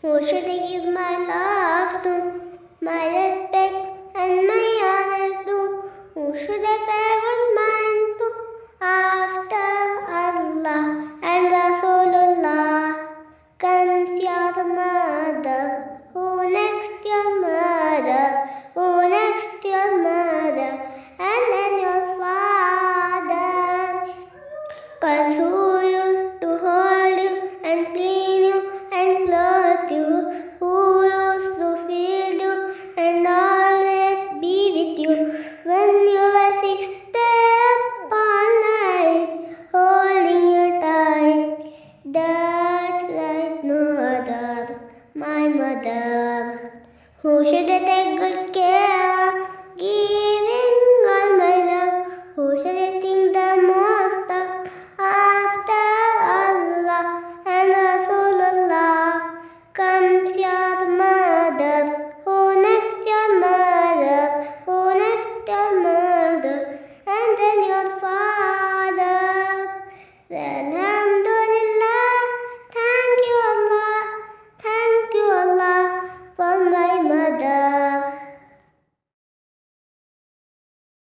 Who should I give my love to, my respect and my honor to? Who should I pay good mind to after Allah and Rasulullah? Comes your mother, who next your mother, who next your mother, and then your father. 'Cause who used to hold you and clean you and clothe you, who used to feed you and always be with you when you were sick, stay up all night, holding you tight. That's like no other, my mother. Who should I take good care